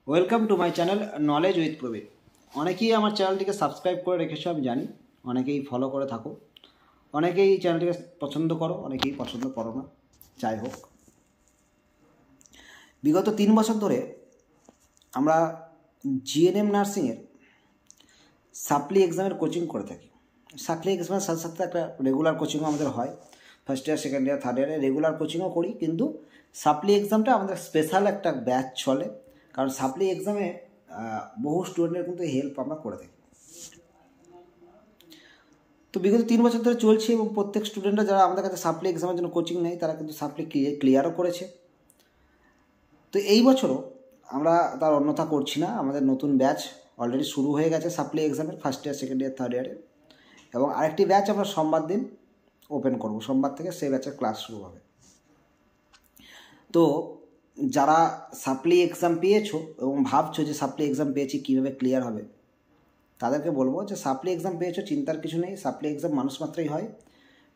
Welcome to my channel knowledge with Prabir. অনেকেই আমার চ্যানেলটিকে সাবস্ক্রাইব করে রেখেছো, আমি জানি। অনেকেই ফলো করে থাকো, অনেকেই চ্যানেলটিকে পছন্দ করো, অনেকেই পছন্দ করো না। যাই হোক, বিগত 3 বছর ধরে আমরা জিএনএম নার্সিংয়ের সাপ্লি এক্সামের কোচিং করে থাকি। সাপ্লি এক্সামের সাথে সাথে একটা রেগুলার কোচিংও আমাদের হয়। First year, second year, third ইয়ারে রেগুলার কোচিংও করি, কিন্তু সাপ্লি এক্সামটা আমাদের স্পেশাল একটা ব্যাচ চলে। কারণ সাপ্লি এক্সামে বহু স্টুডেন্টের কিন্তু হেল্প আমরা করে থাকি। তো বিগত 3 বছর ধরে চলছে এবং প্রত্যেক স্টুডেন্টরা যারা আমাদের কাছে সাপ্লি এক্সামের জন্য কোচিং নেয় তারা কিন্তু সাপ্লি ক্লিয়ারও করেছে। তো এই বছরও আমরা তার অন্যথা করছি না। আমাদের নতুন ব্যাচ অলরেডি শুরু হয়ে গেছে সাপ্লি এক্সামের first year, second year, third ইয়ারে, এবং আরেকটি ব্যাচ আমরা সোমবার দিন ওপেন করব। সোমবার থেকে সেই ব্যাচের ক্লাস শুরু হবে। তো যারা সাপ্লি এক্সাম পেয়েছো এবং ভাবছো যে সাপ্লি এক্সাম পেয়েছি কীভাবে ক্লিয়ার হবে, তাদেরকে বলবো যে সাপ্লি এক্সাম পেয়েছো, চিন্তার কিছু নেই। সাপ্লি এক্সাম মানুষ মাত্রই হয়।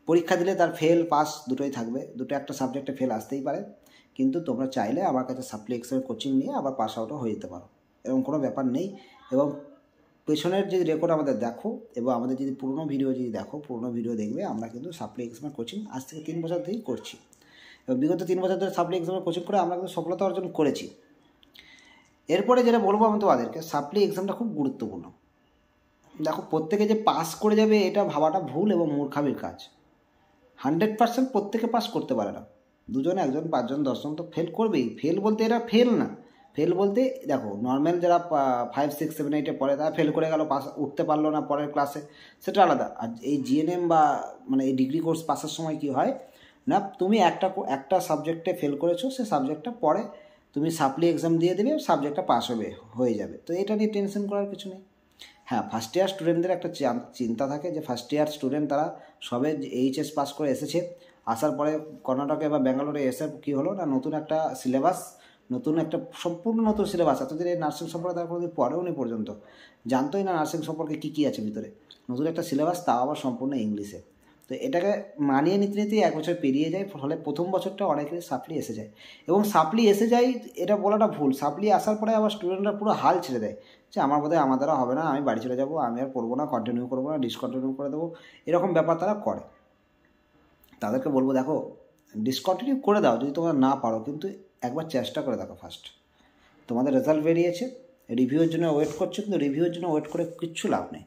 পরীক্ষা দিলে তার ফেল পাস দুটোই থাকবে, দুটো একটা সাবজেক্টে ফেল আসতেই পারে, কিন্তু তোমরা চাইলে আমার কাছে সাপ্লি এক্সামের কোচিং নিয়ে আবার পাস আউটও হয়ে যেতে পারো, এরকম কোনো ব্যাপার নেই। এবং পেছনের যদি রেকর্ড আমাদের দেখো এবং আমাদের যদি পুরনো ভিডিও দেখবে, আমরা কিন্তু সাপ্লি এক্সামের কোচিং আজ থেকে 3 বছর ধরেই করছি। এবং বিগত 3 বছর ধরে সাপ্লি এক্সামের কোচিং করে আমরা কিন্তু সফলতা অর্জন করেছি। এরপরে যেটা বলবো আমি তোমাদেরকে, সাপ্লি এক্সামটা খুব গুরুত্বপূর্ণ। দেখো, প্রত্যেকে যে পাস করে যাবে এটা ভাবাটা ভুল এবং মূর্খামির কাজ। 100% প্রত্যেকে পাস করতে পারে না। 2 জন, 1 জন, 5 জন, 10 জন তো ফেল করবেই। ফেল বলতে এটা ফেল না। ফেল বলতে দেখো, নর্মাল যারা 5, 6, 7, 8-এ পড়ে তারা ফেল করে গেল, পাস উঠতে পারলো না পরের ক্লাসে, সেটা আলাদা। আর এই জিএনএম বা মানে এই ডিগ্রি কোর্স পাসের সময় কি হয় না, তুমি একটা সাবজেক্টে ফেল করেছো, সে সাবজেক্টটা পরে তুমি সাপ্লি এক্সাম দিয়ে দেবে, সাবজেক্টটা পাস হয়ে যাবে। তো এটা নিয়ে টেনশন করার কিছু নেই। হ্যাঁ, ফার্স্ট ইয়ার স্টুডেন্টদের একটা চিন্তা থাকে যে ফার্স্ট ইয়ার স্টুডেন্ট তারা সবে এইচএস পাস করে এসেছে, আসার পরে কর্ণাটকে বা ব্যাঙ্গালোরে এসে কী হলো না, নতুন একটা সিলেবাস, নতুন একটা সম্পূর্ণ নতুন সিলেবাস। এতদিন এই নার্সিং সম্পর্কে তারা কোনোদিন পড়েও নি পর্যন্ত, জানতোই না নার্সিং সম্পর্কে কী কী আছে ভিতরে। নতুন একটা সিলেবাস, তাও আবার সম্পূর্ণ ইংলিশে। তো এটাকে মানিয়ে নিতে নিতেই 1 বছর পেরিয়ে যায়, ফলে প্রথম বছরটা অনেকেরই সাপ্লি এসে যায়। এবং সাপ্লি এসে যায় এটা বলাটা ভুল। সাপ্লি আসার পরে আবার স্টুডেন্টরা পুরো হাল ছেড়ে দেয় যে আমার বোধহয় আমার দ্বারা হবে না, আমি বাড়ি চলে যাবো, আমি আর পড়বো না, কন্টিনিউ করবো না, ডিসকন্টিনিউ করে দেবো, এরকম ব্যাপার তারা করে। তাদেরকে বলবো, দেখো, ডিসকন্টিনিউ করে দাও যদি তোমরা না পারো, কিন্তু একবার চেষ্টা করে দেখো। ফার্স্ট তোমাদের রেজাল্ট বেরিয়েছে, রিভিউর জন্য ওয়েট করছো, কিন্তু রিভিউর জন্য ওয়েট করে কিচ্ছু লাভ নেই।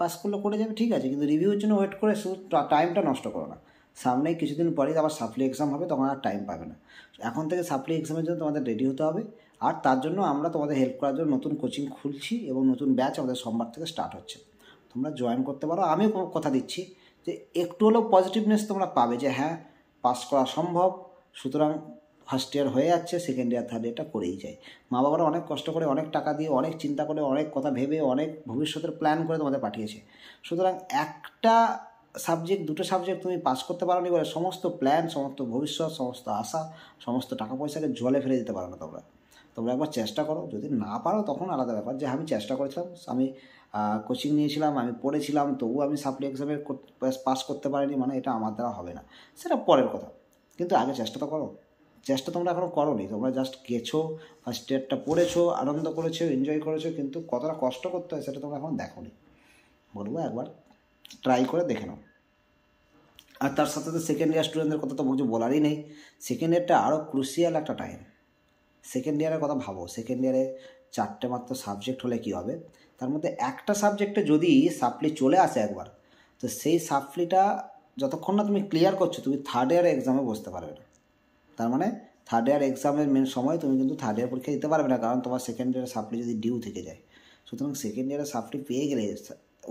পাস করলে করে যাবে, ঠিক আছে, কিন্তু রিভিউর জন্য ওয়েট করে শুধু টাইমটা নষ্ট করো না। সামনেই কিছুদিন পরেই আবার সাপ্লি এক্সাম হবে, তখন আর টাইম পাবে না। এখন থেকে সাপ্লি এক্সামের জন্য তোমাদের রেডি হতে হবে। আর তার জন্য আমরা তোমাদের হেল্প করার জন্য নতুন কোচিং খুলছি এবং নতুন ব্যাচ আমাদের সোমবার থেকে স্টার্ট হচ্ছে। তোমরা জয়েন করতে পারো। আমিও কথা দিচ্ছি যে একটু হলেও পজিটিভনেস তোমরা পাবে যে হ্যাঁ, পাস করা সম্ভব। সুতরাং ফার্স্ট ইয়ার হয়ে যাচ্ছে, সেকেন্ড ইয়ার, থার্ড ইয়ারটা করেই যায়। মা বাবারা অনেক কষ্ট করে, অনেক টাকা দিয়ে, অনেক চিন্তা করে, অনেক কথা ভেবে, অনেক ভবিষ্যতের প্ল্যান করে তোমাদের পাঠিয়েছে। সুতরাং একটা সাবজেক্ট, দুটো সাবজেক্ট তুমি পাস করতে পারো নি বলে সমস্ত প্ল্যান, সমস্ত ভবিষ্যৎ, সমস্ত আশা, সমস্ত টাকা পয়সাকে জলে ফেলে দিতে পারো না। তোমরা একবার চেষ্টা করো। যদি না পারো তখন আলাদা ব্যাপার, যে আমি চেষ্টা করেছিলাম, আমি কোচিং নিয়েছিলাম, আমি পড়েছিলাম, তবুও আমি সাপ্লি এক্সামে পাস করতে পারিনি, মানে এটা আমার দ্বারা হবে না, সেটা পরের কথা। কিন্তু আগে চেষ্টা তো করো। চেষ্টা তোমরা এখনও করো নি। তোমরা জাস্ট গেছো, ফার্স্ট ইয়ারটা পড়েছো, আনন্দ করেছো, এনজয় করেছো, কিন্তু কতটা কষ্ট করতে হয় সেটা তোমরা এখন দেখো নি। বলবো একবার ট্রাই করে দেখে নাও। আর তার সাথে সাথে সেকেন্ড ইয়ার স্টুডেন্টদের কথা তো কিছু বলারই নেই। সেকেন্ড ইয়ারটা আরও ক্রুশিয়াল একটা টাইম। সেকেন্ড ইয়ারের কথা ভাবো, সেকেন্ড ইয়ারে 4টে মাত্র সাবজেক্ট হলে কী হবে, তার মধ্যে একটা সাবজেক্টে যদি সাপ্লি চলে আসে একবার, তো সেই সাপ্লিটা যতক্ষণ না তুমি ক্লিয়ার করছো, তুমি থার্ড ইয়ার এক্সামে বসতে পারবে না। তার মানে থার্ড ইয়ার এক্সামের মেন সময় তুমি কিন্তু থার্ড ইয়ার পরীক্ষা দিতে পারবে না, কারণ তোমার সেকেন্ড ইয়ারের সাপ্লি যদি ডিউ থেকে যায়। সুতরাং সেকেন্ড ইয়ারের সাপ্লি পেয়ে গেলে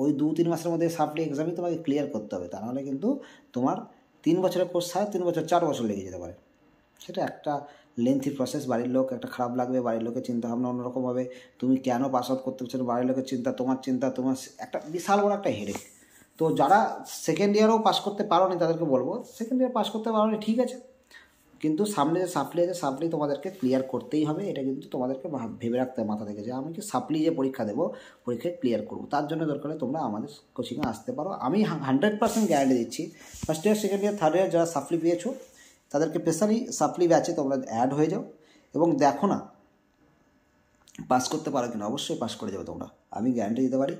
ওই 2-3 মাসের মধ্যে সাপ্লি এক্সামই তোমাকে ক্লিয়ার করতে হবে। তা নাহলে কিন্তু তোমার 3 বছরের কোর্স 3.5 বছর, 4 বছর লেগে যেতে পারে। সেটা একটা লেন্থি প্রসেস। বাড়ির লোক একটা খারাপ লাগবে, বাড়ির লোকের চিন্তাভাবনা অন্যরকম হবে। তুমি কেন পাস আউট করতে পারছো না, বাড়ির লোকের চিন্তা, তোমার একটা বিশাল বড় একটা হেডেক। তো যারা সেকেন্ড ইয়ারও পাস করতে পারো নি তাদেরকে বলবো, সেকেন্ড ইয়ার পাস করতে পারো নি ঠিক আছে, কিন্তু সামনে যে সাপ্লি আছে, সাপ্লি তোমাদেরকে ক্লিয়ার করতেই হবে। এটা কিন্তু তোমাদেরকে ভেবে রাখতে হবে মাথা থেকে, যে আমি কি সাপ্লি যে পরীক্ষা দেবো, পরীক্ষায় ক্লিয়ার করবো। তার জন্য দরকার হলে তোমরা আমাদের কোচিংয়ে আসতে পারো। আমি 100% গ্যারান্টি দিচ্ছি, first year, second year, third year যারা সাপ্লি পেয়েছো তাদেরকে স্পেশালি সাপ্লি ব্যাচে তোমরা অ্যাড হয়ে যাও এবং দেখো না, পাস করতে পারো কিনা, অবশ্যই পাস করে যাবে তোমরা, আমি গ্যারান্টি দিতে পারি।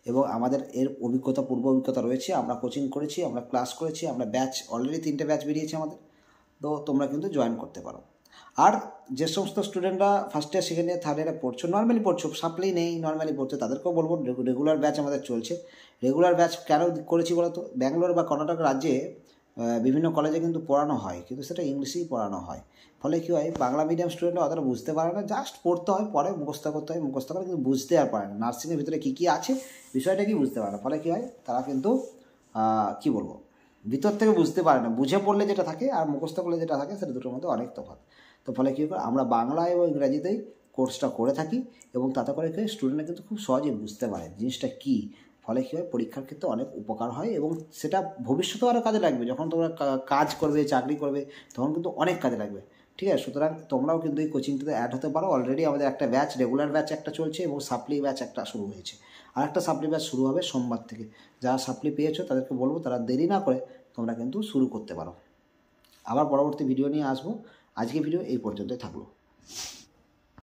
এবং আমাদের এর অভিজ্ঞতা, পূর্ব অভিজ্ঞতা রয়েছে, আমরা কোচিং করেছি, আমরা ক্লাস করেছি, আমরা ব্যাচ অলরেডি 3টে ব্যাচ বেরিয়েছে আমাদের, তো তোমরা কিন্তু জয়েন করতে পারো। আর যে সমস্ত স্টুডেন্টরা first year, second year, third ইয়ারে পড়ছো, নর্মালি পড়ছো, সাপ্লি নেই, নর্মালি পড়ছো, তাদেরকেও বলবো রেগুলার ব্যাচ আমাদের চলছে। রেগুলার ব্যাচ কেন করেছি বলো তো? ব্যাঙ্গালোর বা কর্ণাটক রাজ্যে বিভিন্ন কলেজে কিন্তু পড়ানো হয়, কিন্তু সেটা ইংলিশেই পড়ানো হয়। ফলে কী হয়, বাংলা মিডিয়াম স্টুডেন্টরা অতটা বুঝতে পারে না, জাস্ট পড়তে হয়, পরে মুখস্থ করতে হয়, মুখস্থ করে কিন্তু বুঝতে আর পারে না, নার্সিংয়ের ভিতরে কী কী আছে বিষয়টা কি বুঝতে পারে না। ফলে কী হয়, তারা কিন্তু কী বলবো, ভিতর থেকে বুঝতে পারে না, বুঝে পড়লে যেটা থাকে আর মুখস্থ করলে যেটা থাকে সেটা দুটোর মধ্যে অনেক তফাৎ। তো ফলে কী করে, আমরা বাংলা এবং ইংরাজিতেই কোর্সটা করে থাকি, এবং তাতে করে কি স্টুডেন্টরা কিন্তু খুব সহজে বুঝতে পারে জিনিসটা কী। ফলে কী হয়, পরীক্ষার ক্ষেত্রে অনেক উপকার হয়, এবং সেটা ভবিষ্যতেও আরও কাজে লাগবে। যখন তোমরা কাজ করবে, চাকরি করবে, তখন কিন্তু অনেক কাজে লাগবে। ঠিক আছে, সুতরাং তোমরাও কিন্তু এই কোচিংটাতে অ্যাড হতে পারো। অলরেডি আমাদের একটা ব্যাচ, রেগুলার ব্যাচ একটা চলছে, এবং সাপ্লি ব্যাচ একটা শুরু হয়েছে। আর একটা সাপ্লি ব্যাচ শুরু হবে সোমবার থেকে। যারা সাপ্লি পেয়েছো তাদেরকে বলবো তারা দেরি না করে তোমরা কিন্তু শুরু করতে পারো। আবার পরবর্তী ভিডিও নিয়ে আসবো। আজকে ভিডিও এই পর্যন্তই থাকলো।